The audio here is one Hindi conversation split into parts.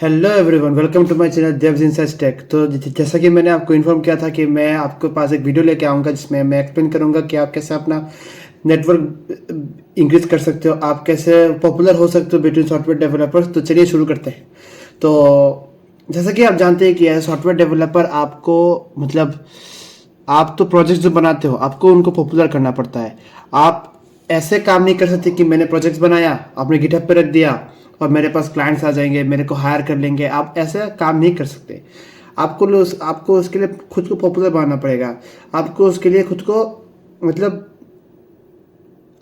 Hello everyone, welcome to my channel devs insights tech. तो जैसा कि मैंने आपको इन्फॉर्म किया था कि मैं आपके पास एक वीडियो लेके आऊँगा जिसमें मैं एक्सप्लेन करूँगा कि आप कैसे अपना नेटवर्क इंक्रीज कर सकते हो, आप कैसे पॉपुलर हो सकते हो बिटवीन सॉफ्टवेयर डेवलपर्स। तो चलिए शुरू करते हैं। तो जैसा कि आप जानते हैं कि एज सॉफ्टवेयर डेवलपर आपको आप तो प्रोजेक्ट्स जो बनाते हो आपको उनको पॉपुलर करना पड़ता है। आप ऐसे काम नहीं कर सकते कि मैंने प्रोजेक्ट्स बनाया, आपने गिटहब पे रख दिया और मेरे पास क्लाइंट्स आ जाएंगे, मेरे को हायर कर लेंगे। आप ऐसा काम नहीं कर सकते। आपको उसके लिए खुद को पॉपुलर बनाना पड़ेगा। आपको उसके लिए खुद को मतलब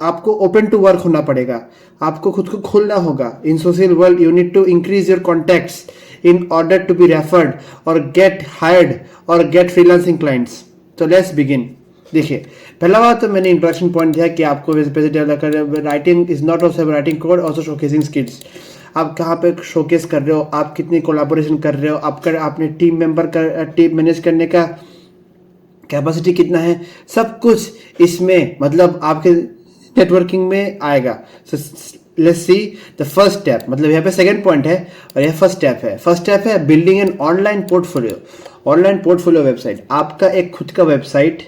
आपको ओपन टू वर्क होना पड़ेगा। आपको खुद को खोलना होगा। In social world you need to increase your contacts in order to be referred और गेट हायर्ड और गेट फ्रीलांसिंग क्लाइंट्स। तो लेट्स बिगिन। देखिए, पहला बात तो मैंने इंट्रोडक्शन पॉइंट दिया कि आपको developer writing is not also writing code, also showcasing skills. आप कहाँ पे शोकेस कर रहे हो, आप कितनी कोलाबोरेशन कर रहे हो, आपने टीम मेंबर का टीम मैनेज करने का कैपेसिटी कितना है, सब कुछ इसमें आपके नेटवर्किंग में आएगा। Let's see the first step. यहाँ पे सेकंड पॉइंट है और यह फर्स्ट स्टेप है। फर्स्ट स्टेप है building an online portfolio. Online portfolio website, आपका एक खुद का वेबसाइट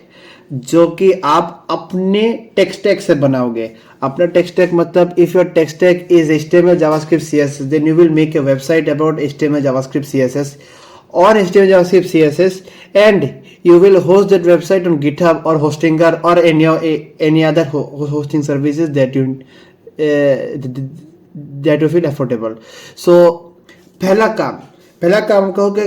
जो कि आप अपने टेक स्टैक से बनाओगे। अपना tech stack if your tech stack is HTML JavaScript CSS, then you will make a website about HTML JavaScript CSS or HTML JavaScript CSS, and you will host that website on GitHub or Hostinger or any other hosting services that you feel affordable. So पहला काम कहोगे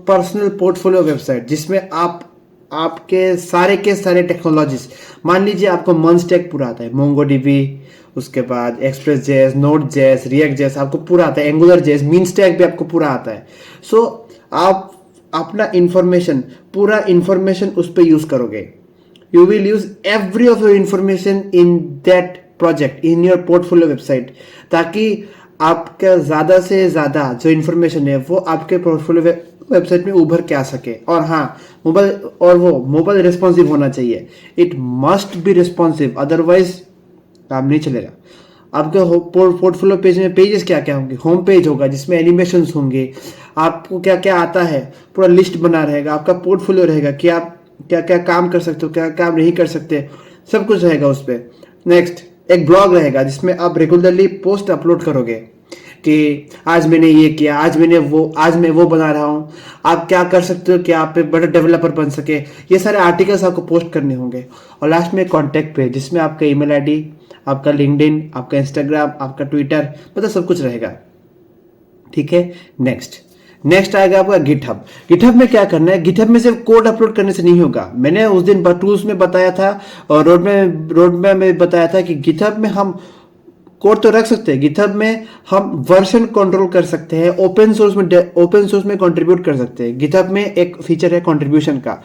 पर्सनल पोर्टफोलियो वेबसाइट जिसमें आप आपके सारे के सारे टेक्नोलॉजीज, मान लीजिए आपको मंस्टैक पूरा आता है, मोंगोडीबी, उसके बाद express JS, node JS, react JS आपको पूरा आता है, एंगुलर जेएस, मीन स्टैक भी आपको पूरा आता है। सो आप अपना पूरा इंफॉर्मेशन उस पर यूज करोगे। You will use every of your information in that project in your portfolio website, ताकि आपका ज्यादा से ज्यादा जो इंफॉर्मेशन है वो आपके पोर्टफोलियो वेबसाइट में उभर के आ सके। और हाँ, मोबाइल रिस्पॉन्सिव होना चाहिए। It must be responsive, otherwise काम नहीं चलेगा। आपके पोर्टफोलियो पेज में पेजेस क्या क्या होंगे, होम पेज होगा जिसमें एनिमेशंस होंगे, आपको क्या क्या आता है पूरा लिस्ट बना रहेगा, आपका पोर्टफोलियो रहेगा कि आप क्या क्या काम कर सकते हो, क्या काम नहीं कर सकते, सब कुछ रहेगा उस पर। नेक्स्ट, एक ब्लॉग रहेगा जिसमें आप रेगुलरली पोस्ट अपलोड करोगे कि आज मैंने ये किया, आज मैं वो बना रहा हूँ, आप क्या कर सकते हो कि आप एक बड़ा डेवलपर बन सके। ये सारे आर्टिकल्स आपको पोस्ट करने होंगे। और लास्ट में कॉन्टैक्ट पेज जिसमें आपका ईमेल आईडी, आपका लिंक्डइन, आपका इंस्टाग्राम, आपका ट्विटर, सब कुछ रहेगा। ठीक है। नेक्स्ट आएगा आपका गिटहब। गिटहब में क्या करना है, गिटहब में सिर्फ कोड अपलोड करने से नहीं होगा। मैंने उस दिन टूल्स में बताया था और रोड में बताया था कि गिटहब में हम कोड तो रख सकते हैं, गिटहब में हम वर्जन कंट्रोल कर सकते हैं, ओपन सोर्स में कंट्रीब्यूट कर सकते हैं। गिटहब में एक फीचर है कंट्रीब्यूशन का।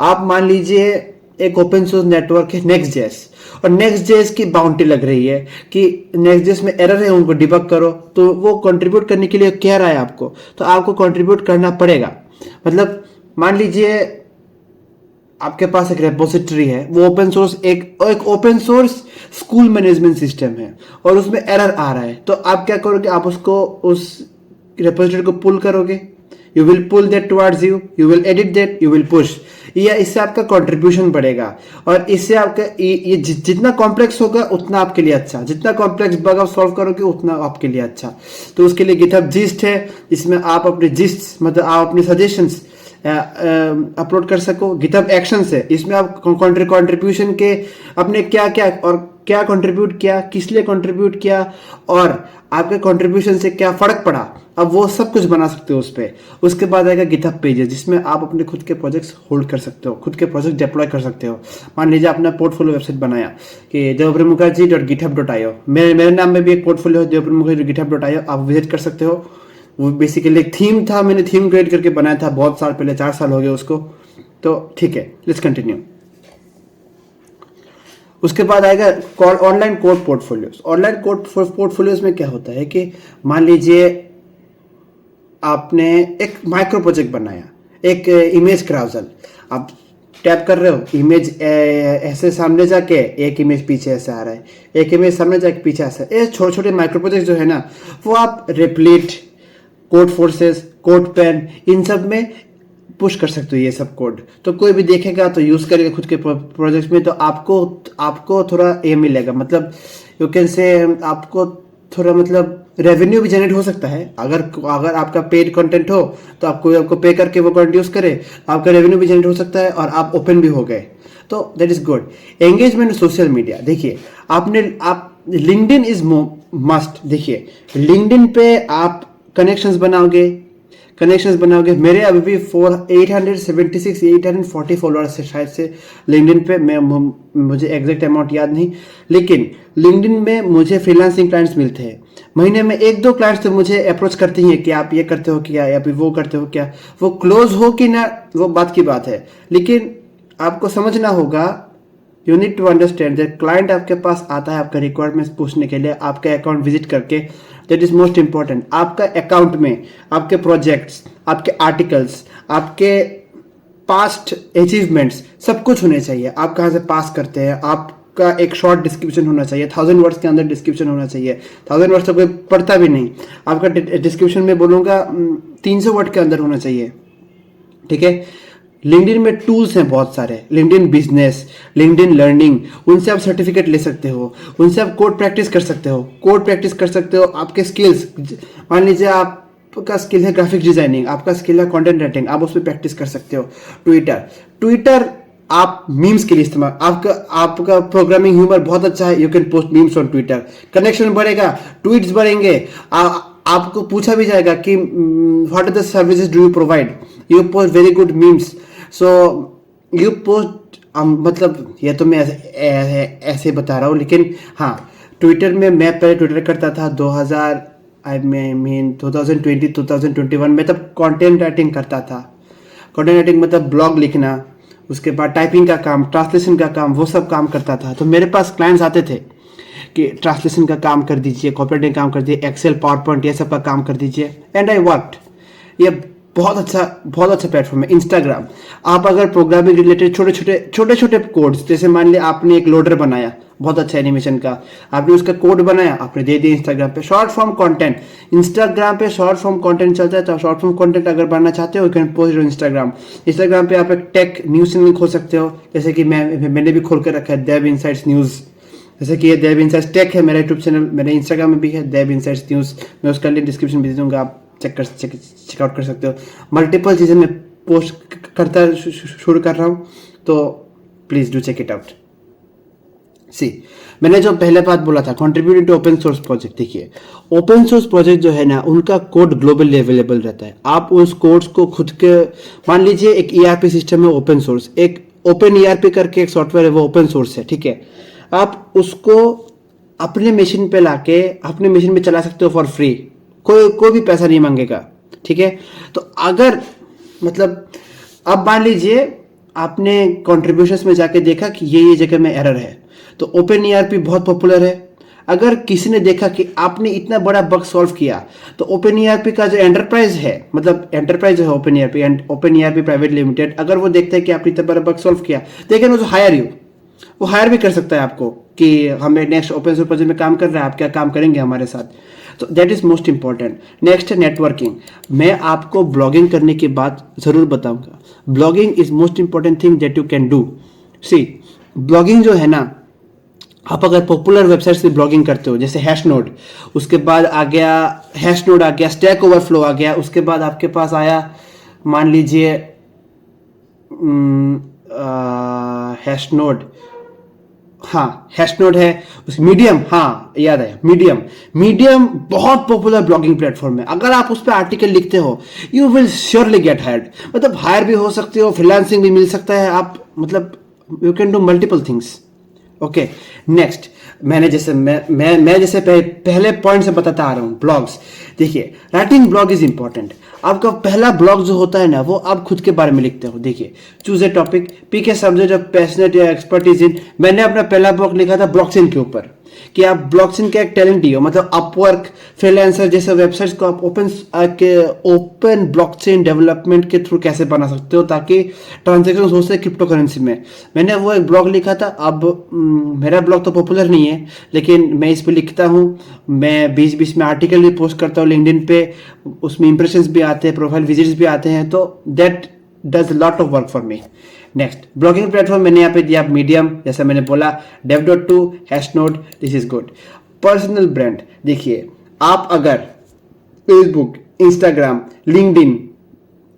आप मान लीजिए एक ओपन सोर्स नेटवर्क है Next.js और Next.js की बाउंटी लग रही है कि Next.js में एरर है, उनको डिबग करो। तो वो कंट्रीब्यूट करने के लिए कह रहा है आपको, तो आपको कंट्रीब्यूट करना पड़ेगा। मान लीजिए आपके पास एक रेपोजिटरी है, वो ओपन सोर्स एक open source school management system है और उसमें एरर आ रहा है, तो आप क्या करोगे, आप उस रेपोजिटरी को पुल करोगे। You will pull that towards you will edit that, you will push. या इससे आपका कंट्रीब्यूशन बढ़ेगा और इससे आपका ये जितना कॉम्प्लेक्स होगा उतना आपके लिए अच्छा, जितना कॉम्प्लेक्स बग आप सॉल्व करोगे उतना आपके लिए अच्छा। तो उसके लिए गिटहब जिस्ट है, इसमें आप अपने जिस्ट आप अपने सजेशंस अपलोड कर सको। गिटहब एक्शंस है, इसमें आप कंट्रीब्यूशन के अपने क्या कंट्रीब्यूट किया, किस लिए कंट्रीब्यूट किया और आपके कंट्रीब्यूशन से क्या फर्क पड़ा, अब वो सब कुछ बना सकते हो उस पर। उसके बाद आएगा गिटहब पेजेस जिसमें आप अपने खुद के प्रोजेक्ट्स होल्ड कर सकते हो, खुद के प्रोजेक्ट डिप्लॉय कर सकते हो। मान लीजिए आपने पोर्टफोलियो वेबसाइट बनाया कि devaprimukerji.github.io, मेरे नाम में भी एक पोर्टफोलियो है devaprimukerji.github.io, आप विजिट कर सकते हो। वो बेसिकली एक थीम था, मैंने थीम क्रिएट करके बनाया था बहुत साल पहले, 4 साल हो गए उसको। तो ठीक है, लेट्स कंटिन्यू। उसके बाद आएगा online code portfolios. Online code portfolios में क्या होता है कि मान लीजिए आपने एक माइक्रो प्रोजेक्ट बनाया, एक इमेज क्राउजल, आप टैप कर रहे हो, इमेज ऐसे सामने जाके एक इमेज पीछे ऐसे आ रहा है, एक इमेज सामने जाके पीछे ऐसा। ये छोटे छोटे माइक्रो प्रोजेक्ट जो है ना, वो आप replete code forces, code pen, इन सब में पुश कर सकते हो ये सब कोड। तो कोई भी देखेगा तो यूज करेगा खुद के प्रोजेक्ट्स में, तो आपको थोड़ा ये मिलेगा, मतलब यू कैन से आपको थोड़ा मतलब रेवेन्यू भी जनरेट हो सकता है। अगर आपका पेड कंटेंट हो तो आपको पे करके वो कंटेंट यूज करे, आपका रेवेन्यू भी जनरेट हो सकता है और आप ओपन भी हो गए, तो that is good. Engagement social media, देखिए आप लिंक्डइन इज मस्ट। देखिए लिंक्डइन पे आप कनेक्शंस बनाओगे। मेरे अभी भी 876 840 फॉलोअर्स है शायद से लिंक्डइन पे, मुझे एग्जैक्ट अमाउंट याद नहीं, लेकिन लिंक्डइन में मुझे फ्रीलांसिंग क्लाइंट्स मिलते हैं। महीने में 1-2 क्लाइंट्स तो मुझे अप्रोच करते ही हैं कि आप ये करते हो क्या, या फिर वो करते हो क्या। वो क्लोज हो कि ना, वो बात की बात है, लेकिन आपको समझना होगा, you need to understand that client आपके पास आता है आपका रिक्वायरमेंट्स पूछने के लिए, आपका अकाउंट विजिट करके। That is most important. आपका अकाउंट में आपके प्रोजेक्ट्स, आपके आर्टिकल्स, आपके पास्ट अचीवमेंट्स सब कुछ होने चाहिए। आप कहाँ से पास करते हैं, आपका एक शॉर्ट डिस्क्रिप्शन होना चाहिए, 1000 वर्ड्स के अंदर डिस्क्रिप्शन होना चाहिए। 1000 वर्ड्स तो कोई पढ़ता भी नहीं, आपका डिस्क्रिप्शन में बोलूँगा 300 वर्ड के अंदर होना चाहिए, ठीक है। लिंक्डइन में टूल्स हैं बहुत सारे, लिंक्डइन बिजनेस, लिंक्डइन लर्निंग, उनसे आप सर्टिफिकेट ले सकते हो, उनसे आप कोड प्रैक्टिस कर सकते हो। आपके स्किल्स, मान लीजिए आपका स्किल है ग्राफिक डिजाइनिंग, आपका स्किल है कंटेंट राइटिंग, आप उस पर प्रैक्टिस कर सकते हो। ट्विटर आप मीम्स के लिए इस्तेमाल, आपका प्रोग्रामिंग ह्यूमर बहुत अच्छा है, you can post memes on Twitter, connection बढ़ेगा, ट्वीट्स बढ़ेंगे। आपको पूछा भी जाएगा कि what are the services do you provide, you post very good memes, so you post, मतलब ये तो मैं ऐसे बता रहा हूँ, लेकिन हाँ, ट्विटर में मैं पहले ट्विटर करता था 2020-2021 में, तब कंटेंट राइटिंग करता था। कंटेंट राइटिंग मतलब ब्लॉग लिखना, उसके बाद टाइपिंग का काम, ट्रांसलेशन का काम, वो सब काम करता था। तो मेरे पास क्लाइंट्स आते थे कि ट्रांसलेशन का काम कर दीजिए, कॉपीराइटिंग काम कर दीजिए, एक्सेल, पावर पॉइंट, ये सब का काम कर दीजिए, एंड आई वर्कड। ये बहुत अच्छा प्लेटफॉर्म है इंस्टाग्राम। आप अगर प्रोग्रामिंग रिलेटेड छोटे कोड्स, जैसे मान लिया आपने एक लोडर बनाया बहुत अच्छा एनिमेशन का, आपने उसका कोड बनाया, आपने दे दिया इंस्टाग्राम पे। शॉर्ट फॉर्म कंटेंट, इंस्टाग्राम पे शॉर्ट फॉर्म कंटेंट चलता है, तो शॉर्ट फॉर्म कंटेंट अगर बनाना चाहते हो, यू कैन पोस्ट इंस्टाग्राम पे आप एक टेक न्यूज चैनल खोल सकते हो, जैसे कि मैंने भी खोल कर रखा है देव इनसाइट्स न्यूज़। जैसे कि ये देव इनसाइट्स टेक है मेरा यूट्यूब चैनल, मेरे इंस्टाग्राम में भी है देव इनसाइट्स न्यूज़, मैं उसका लिंक डिस्क्रिप्शन में दे दूंगा, आप चेकआउट कर सकते हो। मल्टीपल चीज़ें मैं पोस्ट करता शुरू कर रहा हूँ, तो please do check it out. मैंने जो पहले बात बोला था, contributing to open source project, देखिए ओपन सोर्स प्रोजेक्ट जो है ना, उनका कोड ग्लोबली अवेलेबल रहता है। आप उस कोड्स को खुद के, मान लीजिए एक ईआरपी सिस्टम है ओपन सोर्स, एक ओपन ईआरपी करके एक सॉफ्टवेयर है, वो ओपन सोर्स है, ठीक है। आप उसको अपने मशीन पे लाके अपने मशीन पे चला सकते हो फॉर फ्री, कोई भी पैसा नहीं मांगेगा, ठीक है। तो अगर मतलब अब मान लीजिए आपने कंट्रीब्यूशंस में जाके देखा कि ये जगह में एरर है, तो ओपन ईआरपी बहुत पॉपुलर है। अगर किसी ने देखा कि आपने इतना बड़ा बग सॉल्व किया, तो ओपन ईआरपी का जो एंटरप्राइज है, मतलब एंटरप्राइज है ओपन ईआरपी प्राइवेट लिमिटेड, अगर वो देखते हैं कि आपने इतना बड़ा बग सॉल्व किया, they can also hire you. वो हायर भी कर सकता है आपको कि हमें नेक्स्ट ओपन सोर्स प्रोजेक्ट में काम कर रहा है, आप क्या काम करेंगे हमारे साथ। तो that is most important. Next है नेटवर्किंग। मैं आपको ब्लॉगिंग करने की बात जरूर बताऊंगा। Blogging is most important thing that you can do. Blogging जो है ना, आप अगर पॉपुलर वेबसाइट से ब्लॉगिंग करते हो, जैसे हैशनोड, उसके बाद आ गया स्टैक ओवरफ्लो आ गया, उसके बाद आपके पास आया मान लीजिए हैशनोड है, मीडियम, हाँ याद है, मीडियम बहुत पॉपुलर ब्लॉगिंग प्लेटफॉर्म है। अगर आप उस पर आर्टिकल लिखते हो, you will surely get hired, मतलब हायर भी हो सकते हो, फ्रीलांसिंग भी मिल सकता है, आप मतलब you can do multiple things. Okay, next मैं जैसे पहले पॉइंट से बताता आ रहा हूँ, ब्लॉग्स। देखिए राइटिंग ब्लॉग इज इंपॉर्टेंट। आपका पहला ब्लॉग जो होता है ना, वो आप खुद के बारे में लिखते हो। देखिए choose a topic, pick a subject of passionate या एक्सपर्टीज इन। मैंने अपना पहला ब्लॉग लिखा था ब्लॉकचेन के ऊपर। कि आप ब्लॉकचेन का एक टैलेंट ही हो, मतलब अपवर्क, फ्रीलांसर जैसे वेबसाइट्स को आप ओपन ब्लॉकचेन डेवलपमेंट के थ्रू कैसे बना सकते हो ताकि ट्रांजेक्शन हो सके क्रिप्टो करेंसी में। मैंने वो एक ब्लॉग लिखा था। अब मेरा ब्लॉग तो पॉपुलर नहीं है, लेकिन मैं इस पे लिखता हूँ, मैं बीच बीच में आर्टिकल भी पोस्ट करता हूँ लिंक्डइन पे, उसमें इंप्रेशंस भी आते हैं, प्रोफाइल विजिट्स भी आते हैं, तो that does lot of work for me. Next blogging platform मैंने यहाँ पे दिया मीडियम, जैसा मैंने बोला dev.to, Hashnode, this is good. Personal brand, देखिए आप अगर फेसबुक, इंस्टाग्राम, लिंक्डइन,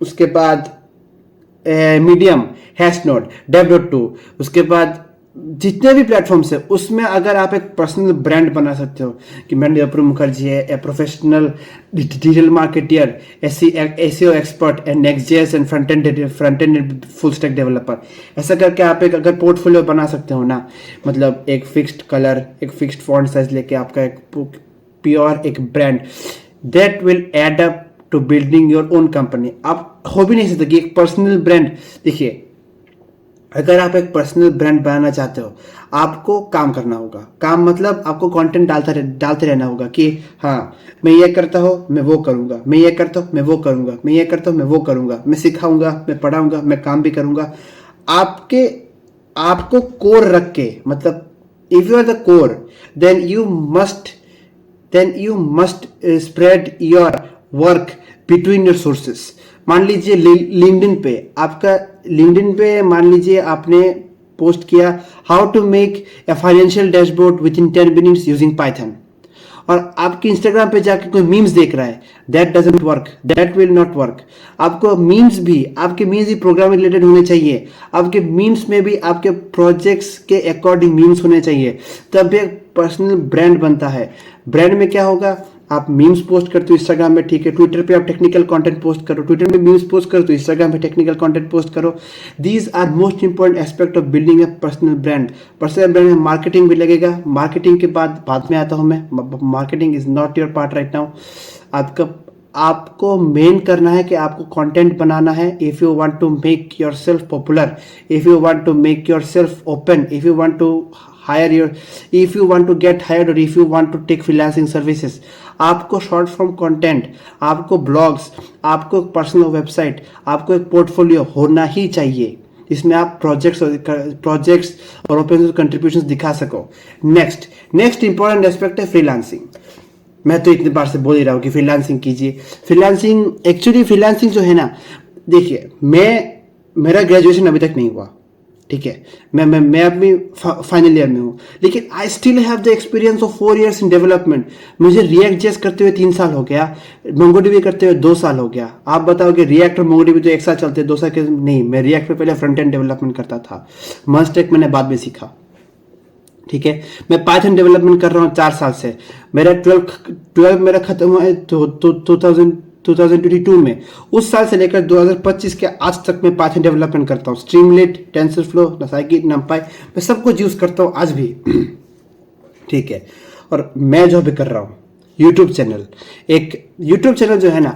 उसके बाद मीडियम, हैशनोड, dev.to, उसके बाद जितने भी प्लेटफॉर्म्स है उसमें अगर आप एक पर्सनल ब्रांड बना सकते हो कि मैं अपूर्व मुखर्जी है, a professional digital marketer, SEO expert and Next JS and front end full stack developer, ऐसा करके आप एक अगर पोर्टफोलियो बना सकते हो ना, मतलब एक फिक्स्ड कलर, एक फिक्स्ड फॉन्ट साइज लेके आपका एक प्योर एक brand, that will add up to building your own company. आप हो भी नहीं सकते कि एक पर्सनल ब्रांड, देखिए अगर आप एक पर्सनल ब्रांड बनाना चाहते हो आपको काम करना होगा। काम मतलब आपको कंटेंट डालते रहना होगा कि हाँ मैं ये करता हूँ, मैं वो करूँगा, मैं ये करता हूँ, मैं वो करूँगा, मैं ये करता हूँ, मैं वो करूँगा, मैं सिखाऊंगा, मैं पढ़ाऊंगा, मैं काम भी करूँगा। आपको कोर रख के, मतलब if you are the core then you must spread your work between your sources. मान लीजिए लिंक्डइन पे मान लीजिए आपने पोस्ट किया how to make a financial dashboard within 10 minutes using Python, और आपके इंस्टाग्राम पे जाके कोई मीम्स देख रहा है, that doesn't work, that will not work. आपके मीम्स भी प्रोग्रामिंग रिलेटेड होने चाहिए, आपके मीम्स में भी आपके प्रोजेक्ट्स के अकॉर्डिंग मीम्स होने चाहिए, तब एक पर्सनल ब्रांड बनता है। ब्रांड में क्या होगा, आप मीम्स पोस्ट करते हो इंस्टाग्राम में, ठीक है, ट्विटर पे आप टेक्निकल कंटेंट पोस्ट करो, ट्विटर में मीम्स पोस्ट करो तो इंस्टाग्राम पे टेक्निकल कंटेंट पोस्ट करो। These are most important aspect of building a personal brand. Personal brand में मार्केटिंग भी लगेगा, मार्केटिंग के बाद में आता हूं मैं, marketing is not your part right now. आपको मेन करना है कि आपको कंटेंट बनाना है। If you want to make yourself popular, if you want to make yourself open, if you want to if you want to get hired or if you want to take freelancing services, आपको शॉर्ट फॉर्म कंटेंट, आपको ब्लॉग्स, आपको पर्सनल वेबसाइट, आपको एक पोर्टफोलियो होना ही चाहिए, इसमें आप प्रोजेक्ट्स और ओपन कंट्रीब्यूशंस दिखा सको। नेक्स्ट इंपॉर्टेंट एस्पेक्ट है फ्रीलांसिंग। मैं तो इतने बार से बोल ही रहा हूँ कि फ्रीलांसिंग कीजिए। फ्रीलांसिंग जो है ना, देखिए मेरा ग्रेजुएशन अभी तक नहीं हुआ, ठीक है, मैं अपनी फाइनल ईयर में हूँ, लेकिन I still have the experience of 4 years in development. मुझे रिएक्ट जेएस करते हुए 3 साल हो गया, मोंगोडीबी करते हुए 2 साल हो गया। आप बताओ कि रिएक्ट और मोंगोडीबी तो एक साथ चलते हैं, 2 साल के नहीं। मैं रिएक्ट पे पहले फ्रंट एंड डेवलपमेंट करता था, मस्टेक मैंने बाद में सीखा, ठीक है। मैं पाइथन डेवलपमेंट कर रहा हूँ 4 साल से। मेरा 12 मेरा खत्म हुआ है 2022 में। उस साल से लेकर 2025 के आज तक मैं पाइथन डेवलपमेंट करता हूँ। स्ट्रीमलेट, टेंसरफ्लो, नसाइकिट, नमपाई, मैं सब कुछ यूज करता हूँ आज भी, ठीक है। और मैं जो भी कर रहा हूँ यूट्यूब चैनल जो है ना,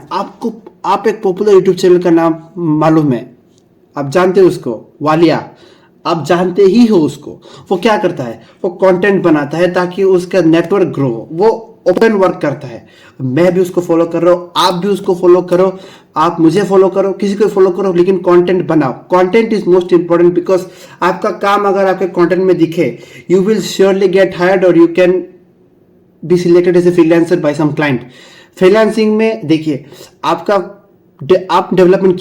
आप एक पॉपुलर यूट्यूब चैनल का नाम मालूम है, आप जानते हो उसको, वालिया, आप जानते ही हो उसको। वो क्या करता है, वो कंटेंट बनाता है ताकि उसका नेटवर्क ग्रो हो, वो ओपन वर्क करता है। मैं भी उसको फॉलो कर रहा हूं, आप भी उसको फॉलो करो, आप मुझे फॉलो करो, किसी को फॉलो करो, लेकिन कंटेंट बनाओ। Content is most important, because आपका काम अगर आपके कंटेंट में दिखे, you will surely get hired और you can be selected as a freelancer by some client. Freelancing में देखिए, आपने डेवलपमेंट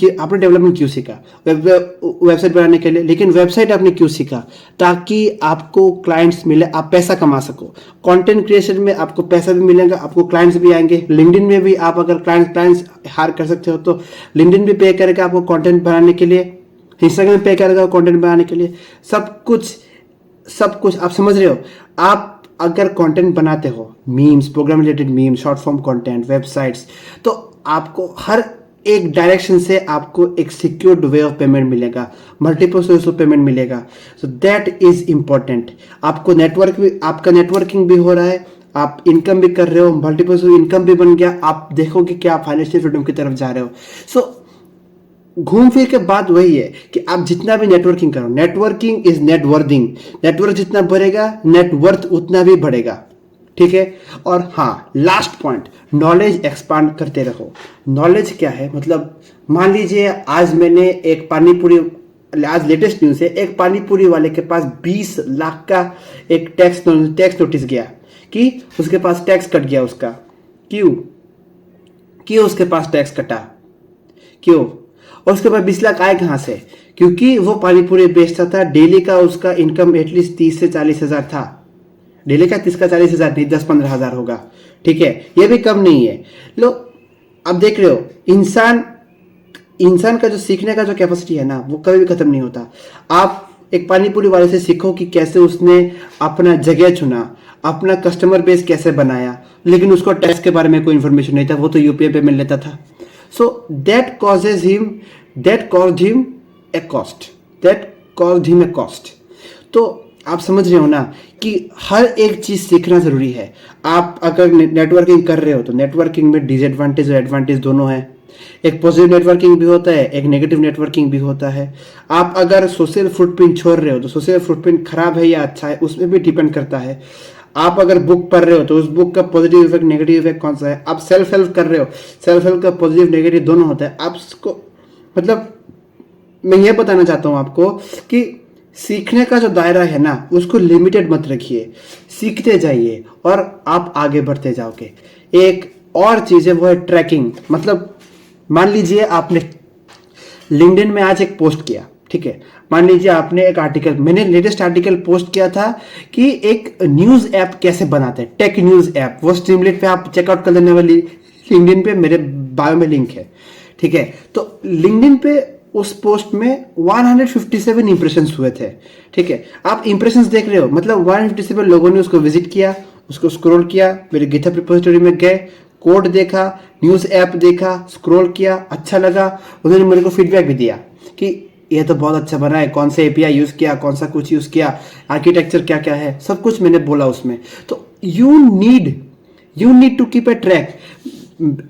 क्यों सीखा, वेबसाइट बनाने के लिए, लेकिन वेबसाइट आपने क्यों सीखा, ताकि आपको क्लाइंट्स मिले, आप पैसा कमा सको। कंटेंट क्रिएशन में आपको पैसा भी मिलेगा, आपको क्लाइंट्स भी आएंगे। लिंक्डइन में भी आप अगर क्लाइंट्स हायर कर सकते हो तो लिंक्डइन भी पे करेगा आपको कंटेंट बनाने के लिए, इंस्टाग्राम पे करेगा कंटेंट बनाने के लिए, सब कुछ आप समझ रहे हो। आप अगर कंटेंट बनाते हो, memes, program related memes, short form content, websites, तो आपको हर एक डायरेक्शन से आपको एक सिक्योर्ड वे ऑफ पेमेंट मिलेगा, मल्टीपल सोर्स ऑफ पेमेंट मिलेगा। So that is important. आपका नेटवर्किंग भी हो रहा है, आप इनकम भी कर रहे हो, मल्टीपल सोर्स इनकम भी बन गया, आप देखोगे कि आप फाइनेंशियल फ्रीडम की तरफ जा रहे हो। सो घूम फिर के बात वही है कि आप जितना भी नेटवर्किंग करो, नेटवर्किंग इज नेटवर्थिंग, नेटवर्क जितना बढ़ेगा नेटवर्थ उतना भी बढ़ेगा, ठीक है। और हाँ, लास्ट पॉइंट, नॉलेज एक्सपांड करते रहो। नॉलेज क्या है, मतलब मान लीजिए आज मैंने एक पानीपुरी, आज लेटेस्ट न्यूज है, एक पानीपुरी वाले के पास 20 लाख का एक टैक्स नोटिस गया कि उसके पास टैक्स कट गया उसका। क्यों क्यों उसके पास टैक्स कटा, क्यों? और उसके बाद 20 लाख आए कहां से? क्योंकि वो पानीपुरी बेचता था, डेली का उसका इनकम एटलीस्ट 30 से 40 हजार था। डेली का 30 का 40 हजार नहीं, 10-15 हजार होगा, ठीक है, ये भी कम नहीं है। लो, अब देख रहे हो, इंसान का जो सीखने का जो कैपेसिटी है ना, वो कभी भी खत्म नहीं होता। आप एक पानीपुरी वाले से सीखो कि कैसे उसने अपना जगह चुना, अपना कस्टमर बेस कैसे बनाया, लेकिन उसको टैक्स के बारे में कोई इंफॉर्मेशन नहीं था, वो तो यूपीआई पेमेंट लेता था। So that caused him a cost. तो आप समझ रहे हो ना कि हर एक चीज सीखना जरूरी है। आप अगर नेटवर्किंग कर रहे हो तो नेटवर्किंग में डिसएडवांटेज और एडवांटेज दोनों है। एक पॉजिटिव नेटवर्किंग भी होता है, एक नेगेटिव नेटवर्किंग भी होता है। आप अगर सोशल फुटप्रिंट छोड़ रहे हो तो सोशल फुटप्रिंट खराब है या अच्छा है, उसमें भी डिपेंड करता है। आप अगर बुक पढ़ रहे हो तो उस बुक का पॉजिटिव इफेक्ट नेगेटिव इफेक्ट कौन सा है। आप सेल्फ हेल्प कर रहे हो, सेल्फ हेल्प का पॉजिटिव नेगेटिव दोनों होता है। आप उसको, मतलब मैं ये बताना चाहता हूं आपको कि सीखने का जो दायरा है ना, उसको लिमिटेड मत रखिए, सीखते जाइए और आप आगे बढ़ते जाओगे। एक और चीज है, वो है ट्रैकिंग। मतलब मान लीजिए आपने लिंक्डइन में आज एक पोस्ट किया, ठीक है, मान लीजिए आपने एक आर्टिकल, मैंने लेटेस्ट आर्टिकल पोस्ट किया था कि एक न्यूज ऐप कैसे बनाते हैं, टेक न्यूज ऐप, वो स्ट्रीमलेट पे आप चेकआउट कर लेने वाली, लिंक्डइन पे मेरे बायो में लिंक है, ठीक है। तो लिंक्डइन पे उस पोस्ट में 157 इंप्रेशंस हुए थे, ठीक है। आप इंप्रेशंस देख रहे हो, मतलब 157 लोगों ने उसको विजिट किया, उसको स्क्रॉल किया, मेरे गिटहब रिपोजिटरी में गए, कोड देखा, न्यूज ऐप देखा, स्क्रॉल किया, अच्छा लगा, उन्होंने मेरे को फीडबैक भी दिया कि ये तो बहुत अच्छा बना है, कौन सा एपीआई यूज किया, कौन सा कुछ यूज किया, आर्किटेक्चर क्या क्या है, सब कुछ मैंने बोला उसमें। तो you need to keep a track.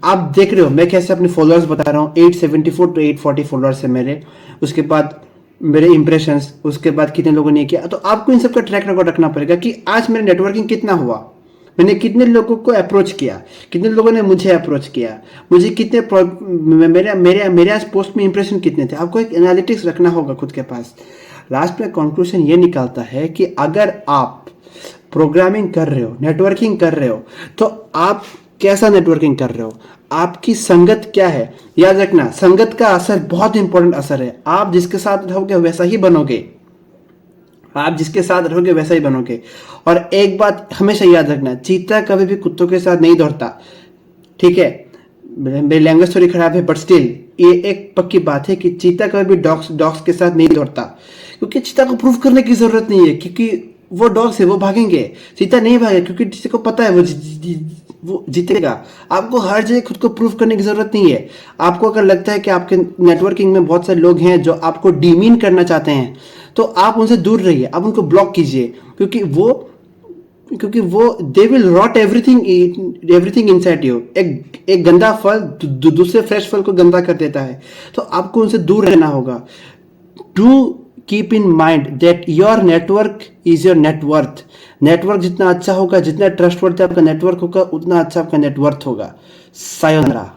आप देख रहे हो मैं कैसे अपने फॉलोअर्स बता रहा हूँ, 874 to 840 फॉलोअर्स है मेरे, उसके बाद मेरे इंप्रेशंस, उसके बाद कितने लोगों ने किया। तो आपको इन सब का ट्रैक रिकॉर्ड रखना पड़ेगा कि आज मेरा नेटवर्किंग कितना हुआ, मैंने कितने लोगों को अप्रोच किया, कितने लोगों ने मुझे अप्रोच किया, मुझे कितने मेरे आज पोस्ट में इंप्रेशन कितने थे। आपको एक एनालिटिक्स रखना होगा खुद के पास। लास्ट में कंक्लूजन ये निकालता है कि अगर आप प्रोग्रामिंग कर रहे हो, नेटवर्किंग कर रहे हो, तो आप कैसा नेटवर्किंग कर रहे हो, आपकी संगत क्या है। याद रखना, संगत का असर बहुत इंपॉर्टेंट असर है। आप जिसके साथ रहोगे वैसा ही बनोगे, आप जिसके साथ रहोगे वैसा ही बनोगे। और एक बात हमेशा याद रखना, चीता कभी भी कुत्तों के साथ नहीं दौड़ता, ठीक है। मेरी लैंग्वेज थोड़ी खराब है, बट स्टिल ये एक पक्की बात है कि चीता कभी भी डॉग्स के साथ नहीं दौड़ता, क्योंकि चीता को प्रूव करने की जरूरत नहीं है, क्योंकि वो डॉग्स है, वो भागेंगे। चीता नहीं भागे क्योंकि चीता को पता है वो जीतेगा। आपको हर जगह खुद को प्रूव करने की जरूरत नहीं है। आपको अगर लगता है कि आपके नेटवर्किंग में बहुत सारे लोग हैं जो आपको डीमीन करना चाहते हैं, तो आप उनसे दूर रहिए, आप उनको ब्लॉक कीजिए, क्योंकि वो they will rot everything inside you. एक गंदा फल दूसरे फ्रेश फल को गंदा कर देता है, तो आपको उनसे दूर रहना होगा। Do keep in mind that your network is your net worth. Network जितना अच्छा होगा, जितना ट्रस्टवर्दी आपका नेटवर्क होगा, उतना अच्छा आपका नेटवर्थ होगा। सायोनारा।